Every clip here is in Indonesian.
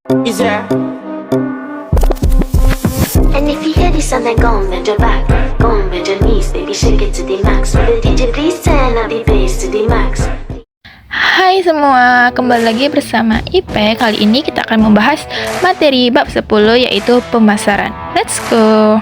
Is there? And if you hear this song, then go and bend your back, go and bend your knees, baby, shake it to the max. With the DJ, please turn up the bass to the max. Hai semua, kembali lagi bersama Ipe. Kali ini kita akan membahas materi bab 10 yaitu pemasaran. Let's go.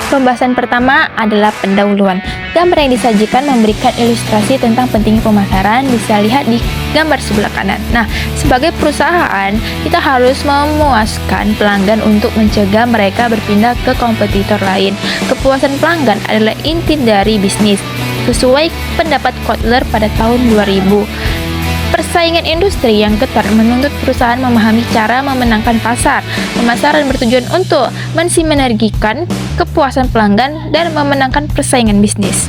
Pembahasan pertama adalah pendahuluan. Gambar yang disajikan memberikan ilustrasi tentang pentingnya pemasaran, bisa lihat di gambar sebelah kanan. Nah, sebagai perusahaan, kita harus memuaskan pelanggan untuk mencegah mereka berpindah ke kompetitor lain. Kepuasan pelanggan adalah inti dari bisnis, sesuai pendapat Kotler pada tahun 2000. Persaingan industri yang ketat menuntut perusahaan memahami cara memenangkan pasar. Pemasaran bertujuan untuk mensinergikan kepuasan pelanggan dan memenangkan persaingan bisnis.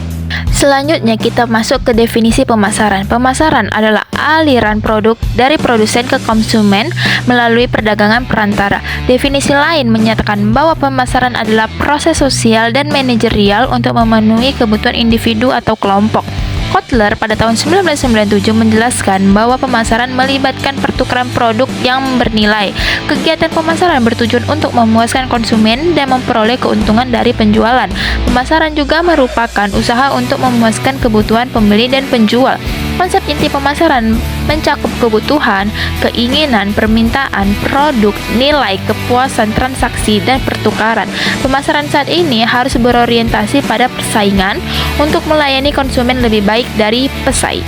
Selanjutnya kita masuk ke definisi pemasaran. Pemasaran adalah aliran produk dari produsen ke konsumen melalui perdagangan perantara. Definisi lain menyatakan bahwa pemasaran adalah proses sosial dan manajerial untuk memenuhi kebutuhan individu atau kelompok. Kotler pada tahun 1997 menjelaskan bahwa pemasaran melibatkan pertukaran produk yang bernilai. Kegiatan pemasaran bertujuan untuk memuaskan konsumen dan memperoleh keuntungan dari penjualan. Pemasaran juga merupakan usaha untuk memuaskan kebutuhan pembeli dan penjual. Konsep inti pemasaran mencakup kebutuhan, keinginan, permintaan, produk, nilai, kepuasan, transaksi, dan pertukaran. Pemasaran saat ini harus berorientasi pada persaingan untuk melayani konsumen lebih baik dari pesaing.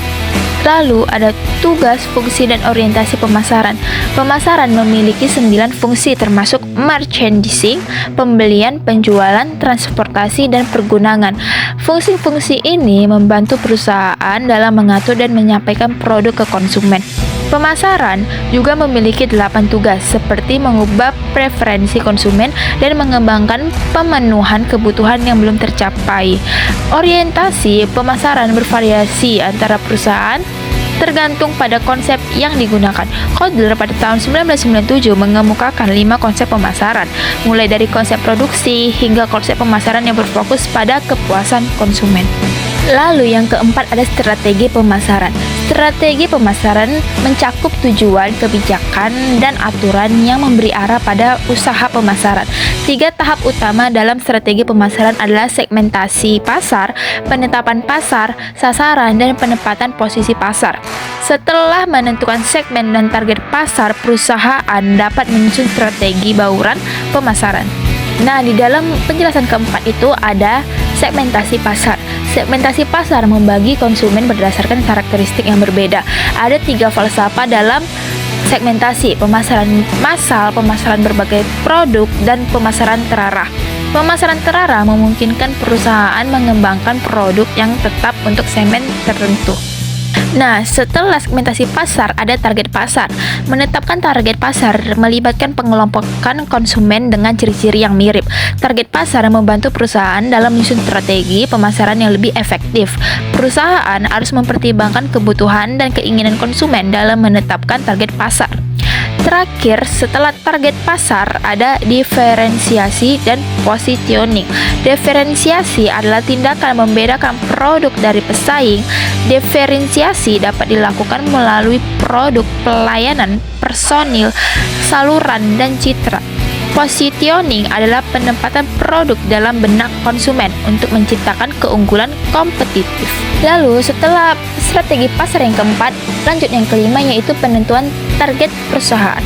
Lalu ada tugas, fungsi, dan orientasi pemasaran. Pemasaran memiliki 9 fungsi termasuk merchandising, pembelian, penjualan, transportasi, dan pergunangan. Fungsi-fungsi ini membantu perusahaan dalam mengatur dan menyampaikan produk ke konsumen. Pemasaran juga memiliki 8 tugas seperti mengubah preferensi konsumen dan mengembangkan pemenuhan kebutuhan yang belum tercapai. Orientasi pemasaran bervariasi antara perusahaan tergantung pada konsep yang digunakan. Kotler pada tahun 1997 mengemukakan 5 konsep pemasaran, mulai dari konsep produksi hingga konsep pemasaran yang berfokus pada kepuasan konsumen. Lalu yang keempat ada strategi pemasaran. Strategi pemasaran mencakup tujuan, kebijakan, dan aturan yang memberi arah pada usaha pemasaran. 3 tahap utama dalam strategi pemasaran adalah segmentasi pasar, penetapan pasar, sasaran, dan penempatan posisi pasar. Setelah menentukan segmen dan target pasar, perusahaan dapat menyusun strategi bauran pemasaran. Nah, di dalam penjelasan keempat itu ada segmentasi pasar. Segmentasi pasar membagi konsumen berdasarkan karakteristik yang berbeda. Ada 3 falsafah dalam segmentasi: pemasaran massal, pemasaran berbagai produk, dan pemasaran terarah. Pemasaran terarah memungkinkan perusahaan mengembangkan produk yang tetap untuk segmen tertentu. Nah, setelah segmentasi pasar, ada target pasar. Menetapkan target pasar melibatkan pengelompokan konsumen dengan ciri-ciri yang mirip. Target pasar membantu perusahaan dalam menyusun strategi pemasaran yang lebih efektif. Perusahaan harus mempertimbangkan kebutuhan dan keinginan konsumen dalam menetapkan target pasar. Terakhir, setelah target pasar, ada diferensiasi dan positioning. Diferensiasi adalah tindakan membedakan produk dari pesaing. Diferensiasi dapat dilakukan melalui produk, pelayanan, personil, saluran, dan citra. Positioning adalah penempatan produk dalam benak konsumen untuk menciptakan keunggulan kompetitif. Lalu setelah strategi pasar yang keempat, lanjut yang kelima yaitu penentuan target perusahaan.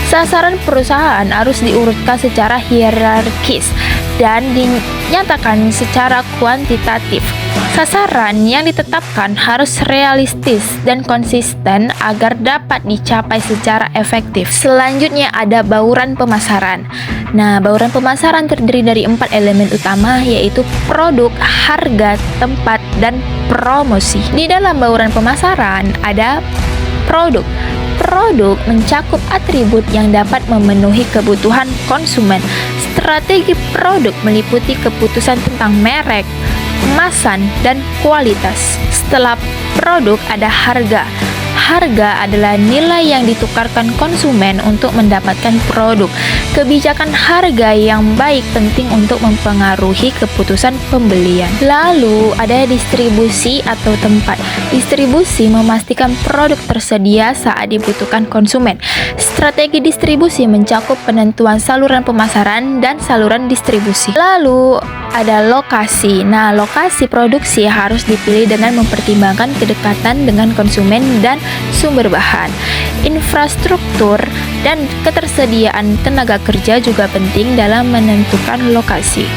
Sasaran perusahaan harus diurutkan secara hierarkis dan dinyatakan secara kuantitatif. Sasaran yang ditetapkan harus realistis dan konsisten agar dapat dicapai secara efektif. Selanjutnya ada bauran pemasaran. Nah, bauran pemasaran terdiri dari 4 elemen utama yaitu produk, harga, tempat, dan promosi. Di dalam bauran pemasaran ada produk. Produk mencakup atribut yang dapat memenuhi kebutuhan konsumen. Strategi produk meliputi keputusan tentang merek, kemasan, dan kualitas. Setelah produk ada harga. Harga adalah nilai yang ditukarkan konsumen untuk mendapatkan produk. Kebijakan harga yang baik penting untuk mempengaruhi keputusan pembelian. Lalu ada distribusi atau tempat. Distribusi memastikan produk tersedia saat dibutuhkan konsumen. Strategi distribusi mencakup penentuan saluran pemasaran dan saluran distribusi. Lalu ada lokasi. Nah, lokasi produksi harus dipilih dengan mempertimbangkan kedekatan dengan konsumen dan sumber bahan. Infrastruktur dan ketersediaan tenaga kerja juga penting dalam menentukan lokasi.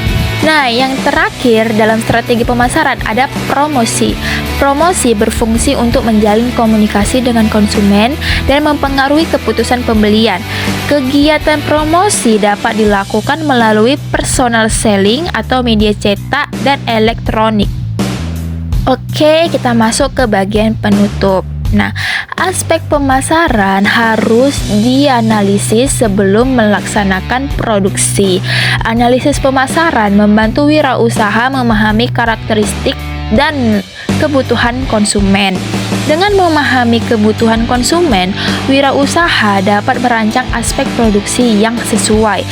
Nah, yang terakhir dalam strategi pemasaran ada promosi. Promosi berfungsi untuk menjalin komunikasi dengan konsumen dan mempengaruhi keputusan pembelian. Kegiatan promosi dapat dilakukan melalui personal selling atau media cetak dan elektronik. Oke, kita masuk ke bagian penutup. Nah, aspek pemasaran harus dianalisis sebelum melaksanakan produksi. Analisis pemasaran membantu wirausaha memahami karakteristik dan kebutuhan konsumen. Dengan memahami kebutuhan konsumen, wirausaha dapat merancang aspek produksi yang sesuai.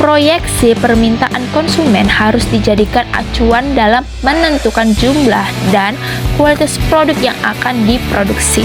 Proyeksi permintaan konsumen harus dijadikan acuan dalam menentukan jumlah dan kualitas produk yang akan diproduksi.